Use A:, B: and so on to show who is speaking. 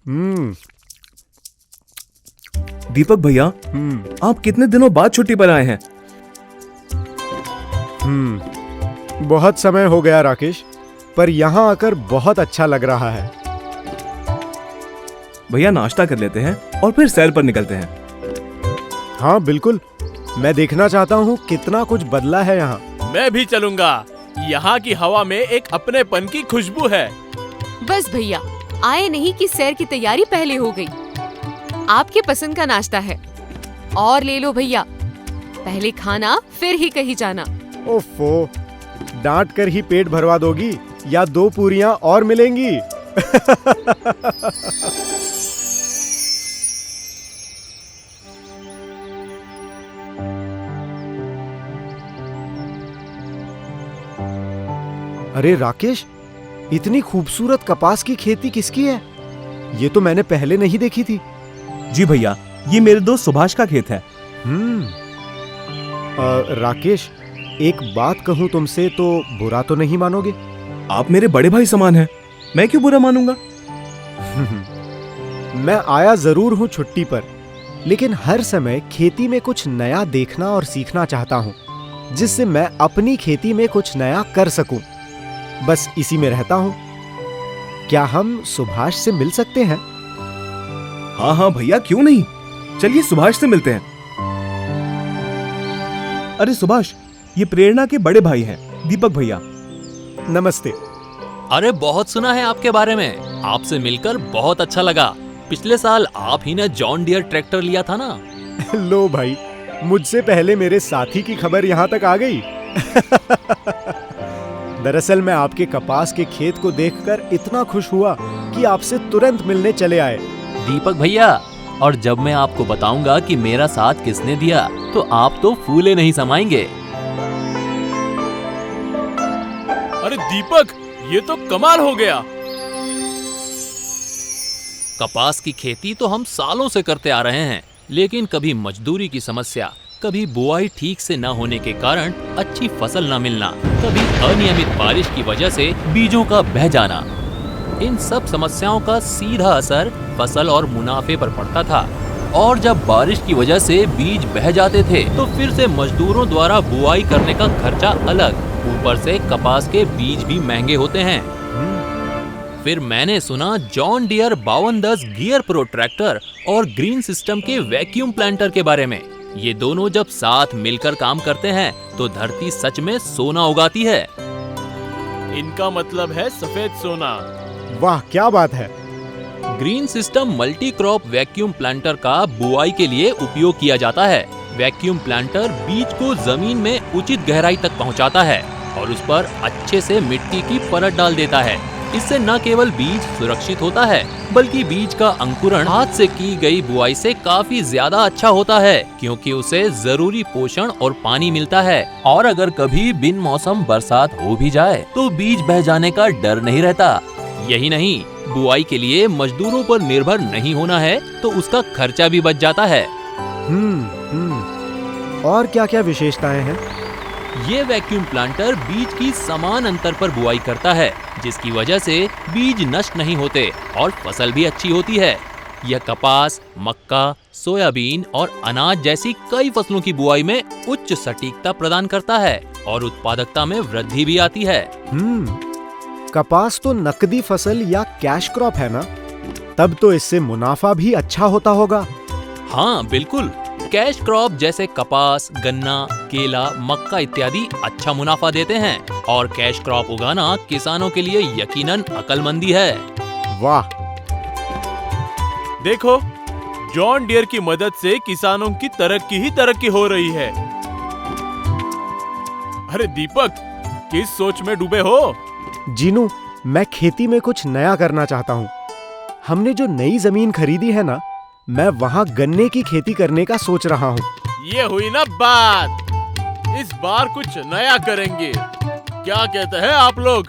A: हम्म।
B: दीपक भैया, आप कितने दिनों बाद छुट्टी पर आए हैं?
A: बहुत समय हो गया राकेश, पर यहाँ आकर बहुत अच्छा लग रहा है।
B: भैया नाश्ता कर लेते हैं और फिर सैर पर निकलते हैं।
A: हाँ बिल्कुल, मैं देखना चाहता हूँ कितना कुछ बदला है यहाँ।
C: मैं भी चलूंगा। यहाँ की हवा में एक अपनेपन की खुशबू है।
D: बस भैया, आए नहीं कि सैर की तैयारी पहले हो गई। आपके पसंद का नाश्ता है, और ले लो भैया। पहले खाना फिर ही कहीं जाना।
A: ओफो, डांट कर ही पेट भरवा दोगी या 2 पूरियां और मिलेंगी? अरे राकेश, इतनी खूबसूरत कपास की खेती किसकी है? ये तो मैंने पहले नहीं देखी थी।
B: जी भैया, ये मेरे दोस्त सुभाष का खेत है।
A: राकेश, एक बात कहूं तुमसे तो बुरा तो नहीं मानोगे?
B: आप मेरे बड़े भाई समान हैं, मैं क्यों बुरा मानूंगा?
A: मैं आया जरूर हूं छुट्टी पर, लेकिन हर समय खेती में कुछ नया देखना और सीखना चाहता हूं, जिससे मैं अपनी खेती में कुछ नया कर सकूं। बस इसी में रहता हूं। क्या हम सुभाष से मिल सकते हैं?
B: हाँ हाँ भैया, क्यों नहीं, चलिए सुभाष से मिलते हैं। अरे सुभाष, ये प्रेरणा के बड़े भाई हैं, दीपक भैया।
A: नमस्ते।
E: अरे बहुत सुना है आपके बारे में, आपसे मिलकर बहुत अच्छा लगा। पिछले साल आप ही ने जॉन डियर ट्रैक्टर लिया था ना?
A: लो भाई, मुझसे पहले मेरे साथी की खबर यहाँ तक आ गई। दरअसल मैं आपके कपास के खेत को देखकर इतना खुश हुआ कि आपसे तुरंत मिलने चले आए।
E: दीपक भैया, और जब मैं आपको बताऊंगा कि मेरा साथ किसने दिया, तो आप तो फूले नहीं समाएंगे।
C: अरे दीपक, ये तो कमाल हो गया।
E: कपास की खेती तो हम सालों से करते आ रहे हैं, लेकिन कभी मजदूरी की समस्या, कभी बुआई ठीक से न होने के कारण अच्छी फसल न मिलना, कभी अनियमित बारिश की वजह से बीजों का बह जाना, इन सब समस्याओं का सीधा असर फसल और मुनाफे पर पड़ता था। और जब बारिश की वजह से बीज बह जाते थे, तो फिर से मजदूरों द्वारा बुआई करने का खर्चा अलग, ऊपर से कपास के बीज भी महंगे होते हैं। फिर मैंने सुना John Deere 5210 gear pro tractor और ग्रीन सिस्टम के वैक्यूम प्लांटर के बारे में। ये दोनों जब साथ मिलकर काम करते हैं तो धरती सच में सोना उगाती है।
C: इनका मतलब है सफेद सोना।
A: वाह, क्या बात है।
E: Green system multi crop vacuum planter का बुआई के लिए उपयोग किया जाता है। वैक्यूम प्लांटर बीज को जमीन में उचित गहराई तक पहुंचाता है और उस पर अच्छे से मिट्टी की परत डाल देता है। इससे न केवल बीज सुरक्षित होता है, बल्कि बीज का अंकुरण हाथ से की गई बुआई से काफी ज्यादा अच्छा होता है, क्योंकि उसे जरूरी पोषण और पानी मिलता है। और अगर कभी बिन मौसम बरसात हो भी जाए तो बीज बह जाने का डर नहीं रहता। यही नहीं, बुआई के लिए मजदूरों पर निर्भर नहीं होना है, तो उसका खर्चा भी बच जाता है।
A: और क्या क्या विशेषताएं हैं?
E: ये वैक्यूम प्लांटर बीज की समान अंतर पर बुआई करता है, जिसकी वजह से बीज नष्ट नहीं होते और फसल भी अच्छी होती है। यह कपास, मक्का, सोयाबीन और अनाज जैसी कई फसलों की बुआई में उच्च सटीकता प्रदान करता है और उत्पादकता में वृद्धि भी आती है।
A: कपास तो नकदी फसल या कैश क्रॉप है ना? तब तो इससे मुनाफा भी अच्छा होता होगा।
E: हाँ बिल्कुल, कैश क्रॉप जैसे कपास, गन्ना, केला, मक्का इत्यादि अच्छा मुनाफा देते हैं, और कैश क्रॉप उगाना किसानों के लिए यकीनन अक्लमंदी है।
A: वाह,
C: देखो, जॉन डियर की मदद से किसानों की तरक्की ही तरक्की हो रही है। अरे दीपक, किस सोच में डूबे हो?
A: जीनू, मैं खेती में कुछ नया करना चाहता हूँ। हमने जो नई जमीन खरीदी है ना, मैं वहाँ गन्ने की खेती करने का सोच रहा हूँ।
C: ये हुई ना बात, इस बार कुछ नया करेंगे। क्या कहते हैं आप लोग?